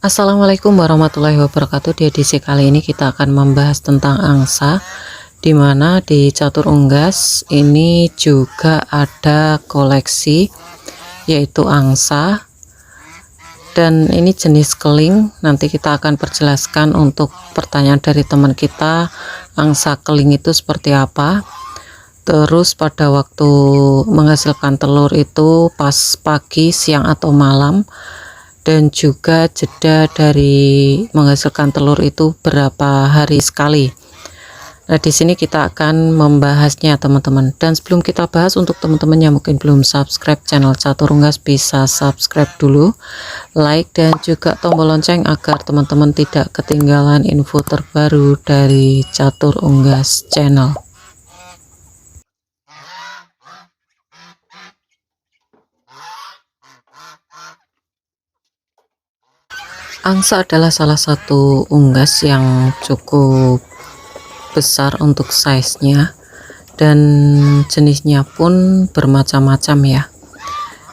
Assalamualaikum warahmatullahi wabarakatuh. Di edisi kali ini kita akan membahas tentang angsa, dimana di catur unggas ini juga ada koleksi yaitu angsa, dan ini jenis keling. Nanti kita akan perjelaskan untuk pertanyaan dari teman kita, angsa keling itu seperti apa, terus pada waktu menghasilkan telur itu pas pagi, siang atau malam, dan juga jeda dari menghasilkan telur itu berapa hari sekali. Nah, di sini kita akan membahasnya teman-teman. Dan sebelum kita bahas, untuk teman-teman yang mungkin belum subscribe channel Catur Unggas, bisa subscribe dulu, like, dan juga tombol lonceng agar teman-teman tidak ketinggalan info terbaru dari Catur Unggas channel. Angsa adalah salah satu unggas yang cukup besar untuk size-nya, dan jenisnya pun bermacam-macam ya.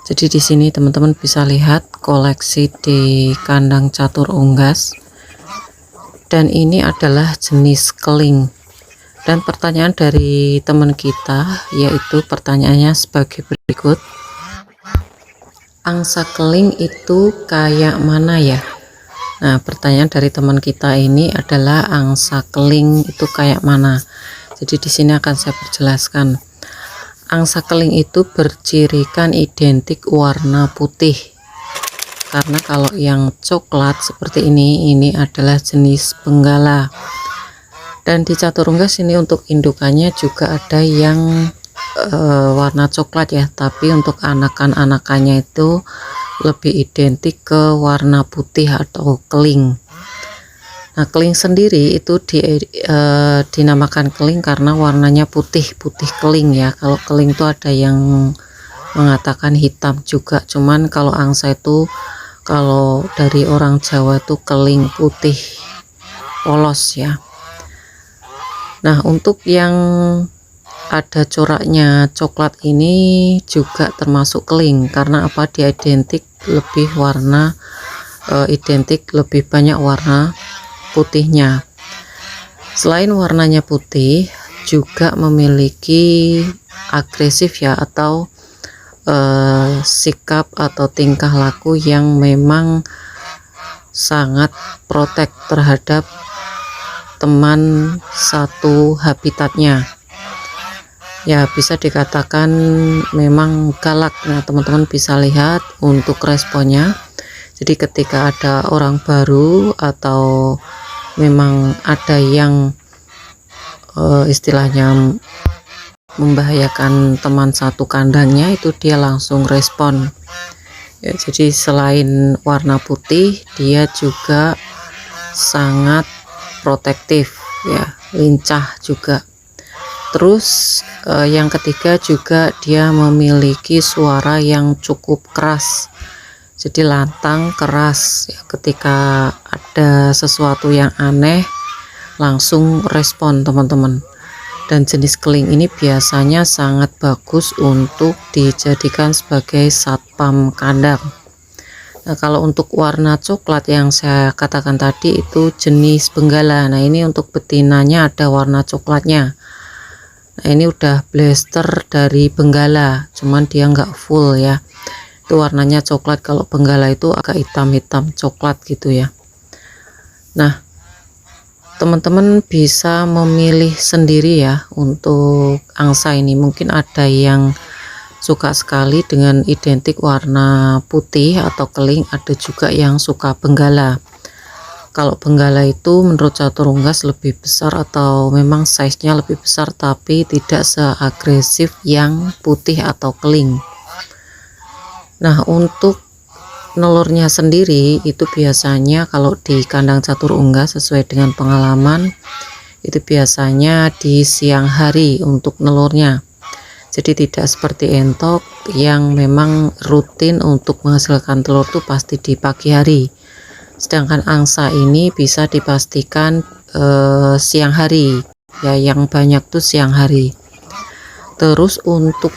Jadi di sini teman-teman bisa lihat koleksi di kandang catur unggas, dan ini adalah jenis keling. Dan pertanyaan dari teman kita yaitu pertanyaannya sebagai berikut: angsa keling itu kayak mana ya? Nah, pertanyaan dari teman kita ini adalah angsa keling itu kayak mana. Jadi di sini akan saya perjelaskan. Angsa keling itu bercirikan identik warna putih. Karena kalau yang coklat seperti ini adalah jenis benggala. Dan di catur unggas ini untuk indukannya juga ada yang warna coklat ya, tapi untuk anakan-anakannya itu lebih identik ke warna putih atau keling. Nah, keling sendiri itu dinamakan keling karena warnanya putih keling ya. Kalau keling itu ada yang mengatakan hitam juga, cuman kalau angsa itu kalau dari orang Jawa itu keling putih polos ya. Nah, untuk yang ada coraknya coklat ini juga termasuk keling, karena apa? Dia identik lebih warna identik lebih banyak warna putihnya. Selain warnanya putih, juga memiliki agresif ya, atau sikap atau tingkah laku yang memang sangat protek terhadap teman satu habitatnya ya, bisa dikatakan memang galak. Nah, teman-teman bisa lihat untuk responnya. Jadi ketika ada orang baru atau memang ada yang istilahnya membahayakan teman satu kandangnya, itu dia langsung respon ya. Jadi selain warna putih, dia juga sangat protektif ya, lincah juga. Terus yang ketiga juga dia memiliki suara yang cukup keras, jadi lantang keras ya. Ketika ada sesuatu yang aneh langsung respon teman-teman. Dan jenis keling ini biasanya sangat bagus untuk dijadikan sebagai satpam kandang. Nah, kalau untuk warna coklat yang saya katakan tadi itu jenis benggala. Nah, ini untuk betinanya ada warna coklatnya. Nah, ini udah blaster dari benggala, cuman dia nggak full ya, itu warnanya coklat. Kalau benggala itu agak hitam-hitam coklat gitu ya. Nah, teman-teman bisa memilih sendiri ya untuk angsa ini. Mungkin ada yang suka sekali dengan identik warna putih atau keling, ada juga yang suka benggala. Kalau benggala itu menurut catur unggas lebih besar, atau memang size-nya lebih besar, tapi tidak seagresif yang putih atau keling. Nah, untuk nelurnya sendiri itu biasanya kalau di kandang catur unggas sesuai dengan pengalaman itu biasanya di siang hari untuk nelurnya. Jadi tidak seperti entok yang memang rutin untuk menghasilkan telur tuh pasti di pagi hari. Sedangkan angsa ini bisa dipastikan siang hari, ya yang banyak tuh siang hari. Terus untuk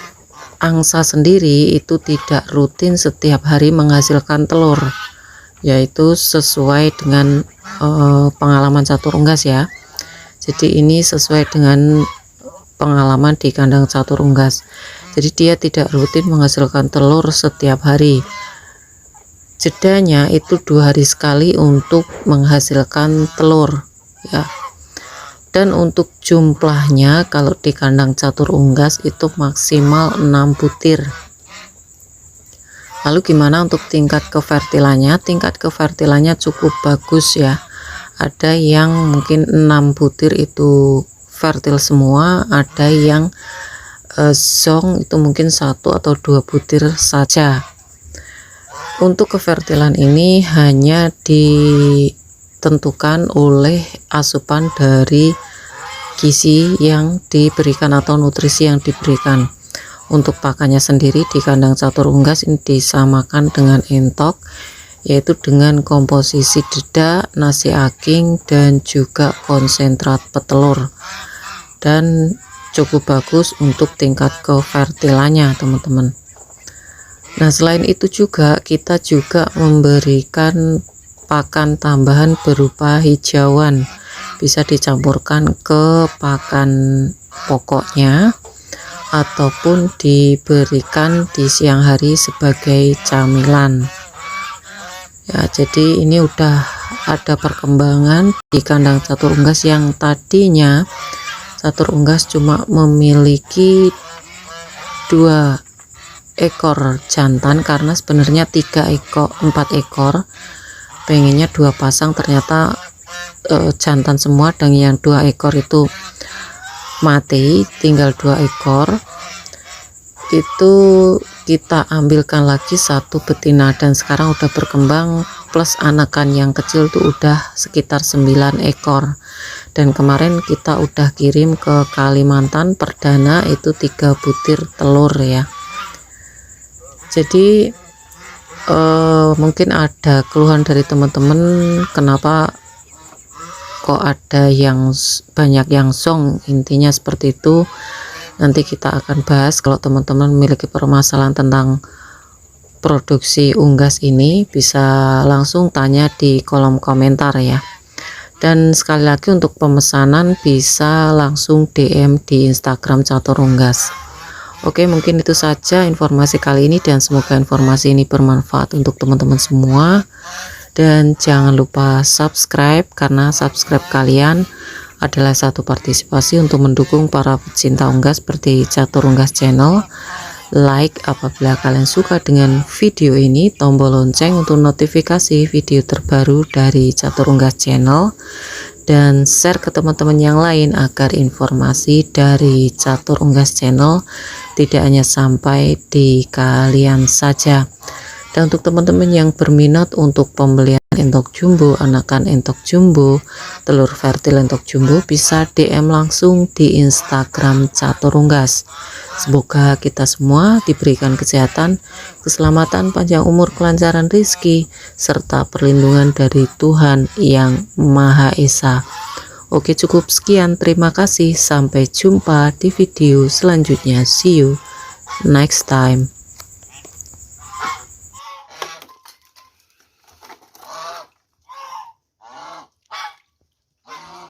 angsa sendiri itu tidak rutin setiap hari menghasilkan telur, yaitu sesuai dengan pengalaman catur unggas ya. Jadi ini sesuai dengan pengalaman di kandang catur unggas. Jadi dia tidak rutin menghasilkan telur setiap hari. Jedanya itu 2 hari sekali untuk menghasilkan telur ya. Dan untuk jumlahnya kalau di kandang catur unggas itu maksimal 6 butir. Lalu gimana untuk tingkat kefertilannya? Tingkat kefertilannya cukup bagus ya. Ada yang mungkin 6 butir itu fertil semua, ada yang zong itu mungkin 1 atau 2 butir saja. Untuk kefertilan ini hanya ditentukan oleh asupan dari gizi yang diberikan atau nutrisi yang diberikan. Untuk pakannya sendiri di kandang catur unggas ini disamakan dengan entok, yaitu dengan komposisi dedak, nasi aking, dan juga konsentrat petelur, dan cukup bagus untuk tingkat kefertilannya teman-teman. Nah selain itu juga kita juga memberikan pakan tambahan berupa hijauan, bisa dicampurkan ke pakan pokoknya ataupun diberikan di siang hari sebagai camilan ya. Jadi ini udah ada perkembangan di kandang catur unggas yang tadinya catur unggas cuma memiliki 2 ekor jantan, karena sebenarnya 4 ekor, pengennya 2 pasang, ternyata jantan semua, dan yang 2 ekor itu mati, tinggal 2 ekor. Itu kita ambilkan lagi 1 betina, dan sekarang udah berkembang plus anakan yang kecil tuh udah sekitar 9 ekor. Dan kemarin kita udah kirim ke Kalimantan perdana itu 3 butir telur ya. Jadi mungkin ada keluhan dari teman-teman kenapa kok ada yang banyak yang zong, intinya seperti itu. Nanti kita akan bahas. Kalau teman-teman memiliki permasalahan tentang produksi unggas ini, bisa langsung tanya di kolom komentar ya. Dan sekali lagi untuk pemesanan bisa langsung DM di Instagram catur unggas. Oke, mungkin itu saja informasi kali ini, dan semoga informasi ini bermanfaat untuk teman-teman semua. Dan jangan lupa subscribe, karena subscribe kalian adalah satu partisipasi untuk mendukung para pecinta unggas seperti Catur Unggas Channel. Like apabila kalian suka dengan video ini, tombol lonceng untuk notifikasi video terbaru dari Catur Unggas Channel, dan share ke teman-teman yang lain agar informasi dari Catur Unggas Channel tidak hanya sampai di kalian saja. Dan untuk teman-teman yang berminat untuk pembelian entok jumbo, anakan entok jumbo, telur fertil entok jumbo, bisa DM langsung di Instagram Catur Unggas. Semoga kita semua diberikan kesehatan, keselamatan, panjang umur, kelancaran rezeki, serta perlindungan dari Tuhan yang Maha Esa. Oke, cukup sekian. Terima kasih. Sampai jumpa di video selanjutnya. See you next time.